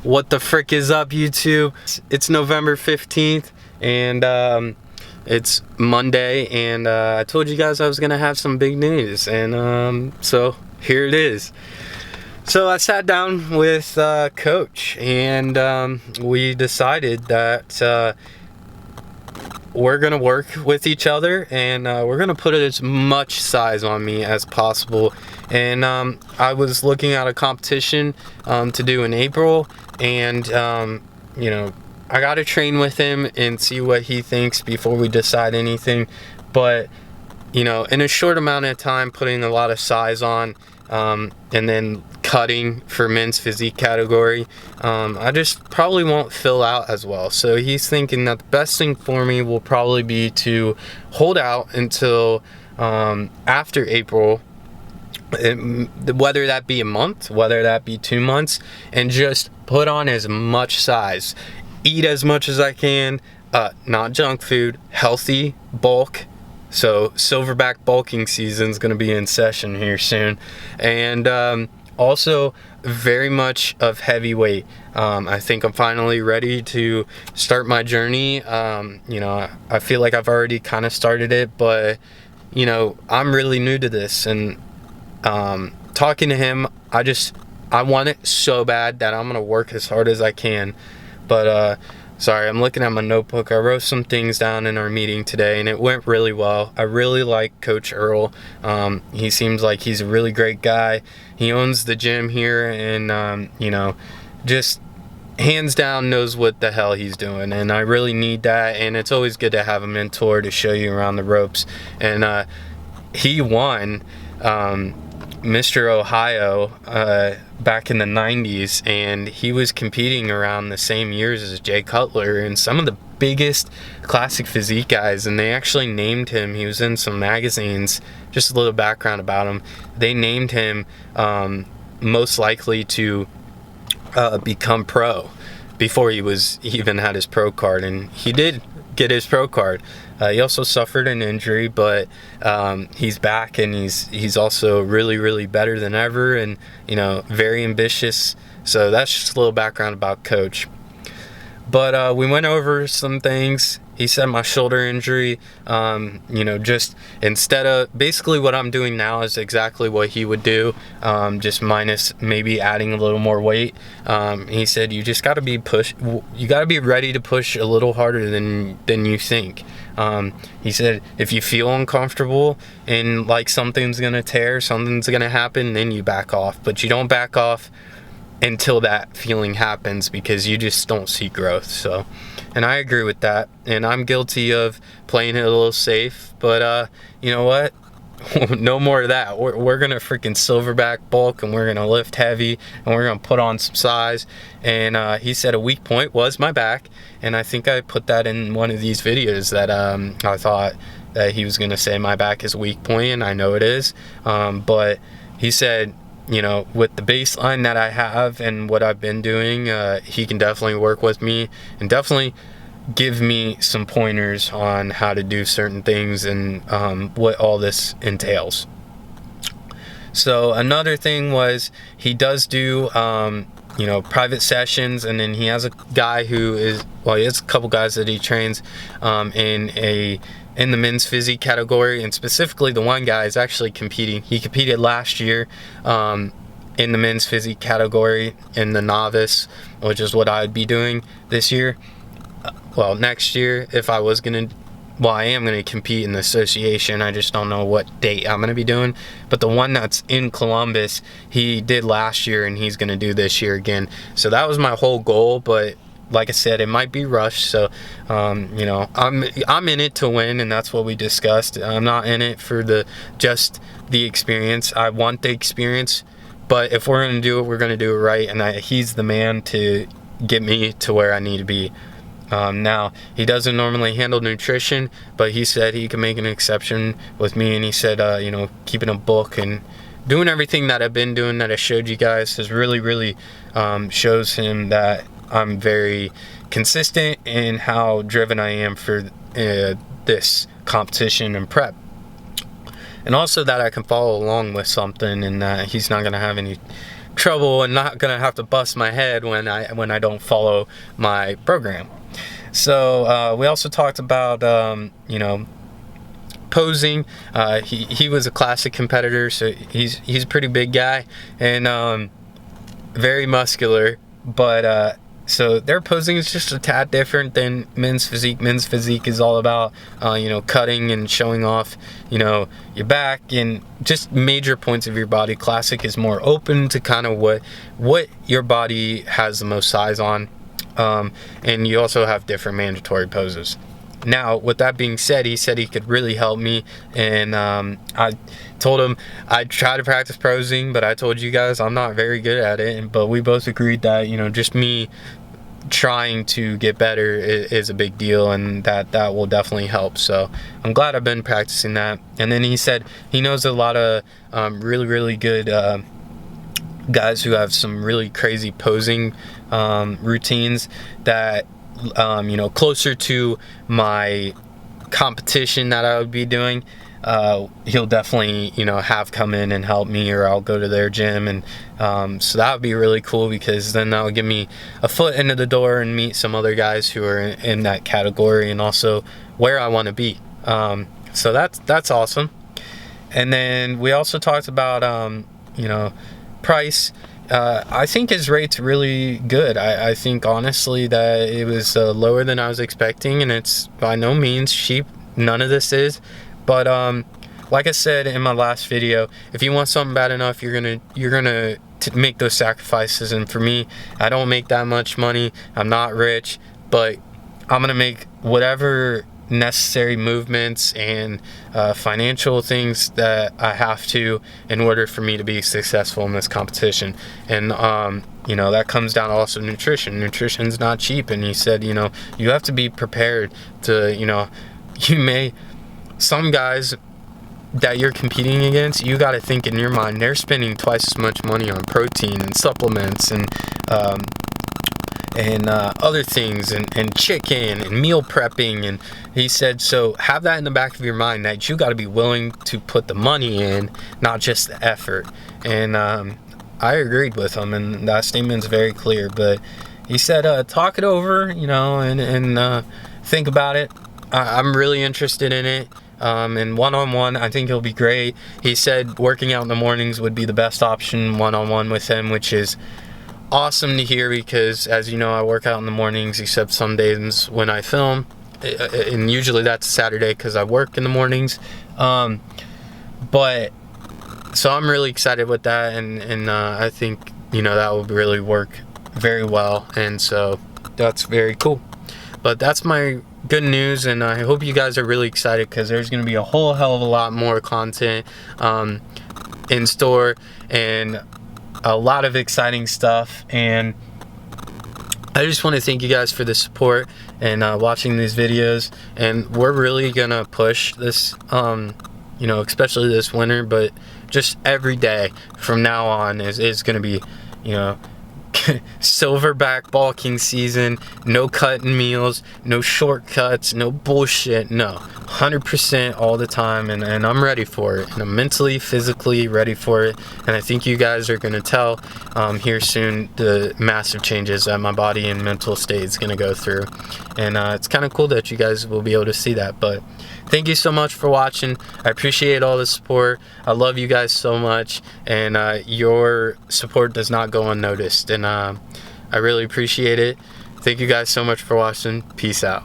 What the frick is up, YouTube? It's November 15th and it's Monday, and I told you guys I was gonna have some big news, and so here it is. So I sat down with Coach, and we decided that we're gonna work with each other, and we're gonna put as much size on me as possible. And I was looking at a competition to do in April, and you know, I gotta train with him and see what he thinks before we decide anything. But you know, in a short amount of time, putting a lot of size on, and then cutting for men's physique category, I just probably won't fill out as well. So he's thinking that the best thing for me will probably be to hold out until after April, whether that be a month, whether that be 2 months, and just put on as much size, eat as much as I can, not junk food, healthy bulk. So silverback bulking season is going to be in session here soon, and also very much of heavyweight. I think I'm finally ready to start my journey. You know, I feel like I've already kind of started it, but you know, I'm really new to this, and talking to him, I want it so bad that I'm gonna work as hard as I can. But sorry, I'm looking at my notebook. I wrote some things down in our meeting today, and it went really well. I really like Coach Earl. He seems like he's a really great guy. He owns the gym here, and you know, just hands down knows what the hell he's doing, and I really need that. And it's always good to have a mentor to show you around the ropes. And he won Mr. Ohio back in the 90s, and he was competing around the same years as Jay Cutler and some of the biggest classic physique guys, and they actually named him. He was in some magazines. Just a little background about him: they named him most likely to become pro before he even had his pro card, and he did get his pro card. He also suffered an injury, but he's back, and he's also really better than ever, and you know, very ambitious. So that's just a little background about Coach. But we went over some things. He said my shoulder injury, you know, just instead of basically what I'm doing now is exactly what he would do, just minus maybe adding a little more weight. He said you just got to be you got to be ready to push a little harder than you think. He said if you feel uncomfortable and like something's gonna tear, something's gonna happen, then you back off. But you don't back off until that feeling happens, because you just don't see growth. So, and I agree with that, and I'm guilty of playing it a little safe, but you know what, no more of that. We're gonna freaking silverback bulk, and we're gonna lift heavy, and we're gonna put on some size. And he said a weak point was my back, and I think I put that in one of these videos that I thought that he was gonna say my back is a weak point, and I know it is, but he said, you know, with the baseline that I have and what I've been doing, he can definitely work with me and definitely give me some pointers on how to do certain things and what all this entails. So another thing was he does do you know, private sessions, and then he has a guy who is, well, he has a couple guys that he trains in the men's physique category, and specifically the one guy is actually competing. He competed last year in the men's physique category in the novice, which is what I'd be doing this year. Well, next year, if I was gonna, well, I am gonna compete in the association. I just don't know what date I'm gonna be doing. But the one that's in Columbus, he did last year, and he's gonna do this year again. So that was my whole goal, but like I said, it might be rushed. So you know, I'm in it to win, and that's what we discussed. I'm not in it for just the experience. I want the experience, but if we're gonna do it, we're gonna do it right, and he's the man to get me to where I need to be. Now, he doesn't normally handle nutrition, but he said he can make an exception with me, and he said you know, keeping a book and doing everything that I've been doing that I showed you guys has really shows him that I'm very consistent in how driven I am for this competition and prep. And also that I can follow along with something, and that he's not going to have any trouble and not gonna have to bust my head when I don't follow my program. So we also talked about you know, posing. He was a classic competitor, so he's a pretty big guy and very muscular, but so their posing is just a tad different than men's physique. Men's physique is all about you know, cutting and showing off, you know, your back and just major points of your body. Classic is more open to kind of what your body has the most size on, and you also have different mandatory poses. Now, with that being said, he said he could really help me, and I told him I'd try to practice posing, but I told you guys I'm not very good at it. But we both agreed that, you know, just me trying to get better is a big deal, and that will definitely help. So I'm glad I've been practicing that. And then he said he knows a lot of really good guys who have some really crazy posing routines that you know, closer to my competition that I would be doing. He'll definitely, you know, have come in and help me, or I'll go to their gym, and so that would be really cool, because then that would give me a foot into the door and meet some other guys who are in that category and also where I want to be. So that's awesome. And then we also talked about you know, price. I think his rate's really good. I think honestly that it was lower than I was expecting, and it's by no means cheap. None of this is, but like I said in my last video, if you want something bad enough, you're gonna make those sacrifices. And for me, I don't make that much money. I'm not rich, but I'm gonna make whatever necessary movements and financial things that I have to in order for me to be successful in this competition. And you know, that comes down to also nutrition. Nutrition's not cheap, and he said, you know, you have to be prepared to, you know, some guys that you're competing against, you got to think in your mind they're spending twice as much money on protein and supplements and other things and chicken and meal prepping. And he said, so have that in the back of your mind, that you got to be willing to put the money in, not just the effort. And I agreed with him, and that statement's very clear. But he said, talk it over, you know, and think about it. I'm really interested in it. And one-on-one, I think he'll be great. He said working out in the mornings would be the best option one-on-one with him, which is awesome to hear, because as you know, I work out in the mornings except some days when I film, and usually that's Saturday because I work in the mornings. But so I'm really excited with that, and I think, you know, that will really work very well, and so that's very cool. But that's my good news, and I hope you guys are really excited, because there's going to be a whole hell of a lot more content in store, and a lot of exciting stuff. And I just want to thank you guys for the support and watching these videos. And we're really gonna push this, you know, especially this winter, but just every day from now on is gonna be, you know, silverback bulking season. No cutting meals, no shortcuts, no bullshit. No, 100% all the time, and I'm ready for it, and I'm mentally, physically ready for it. And I think you guys are gonna tell here soon the massive changes that my body and mental state is gonna go through. And it's kind of cool that you guys will be able to see that. But thank you so much for watching. I appreciate all the support. I love you guys so much, and your support does not go unnoticed, and I really appreciate it. Thank you guys so much for watching. Peace out.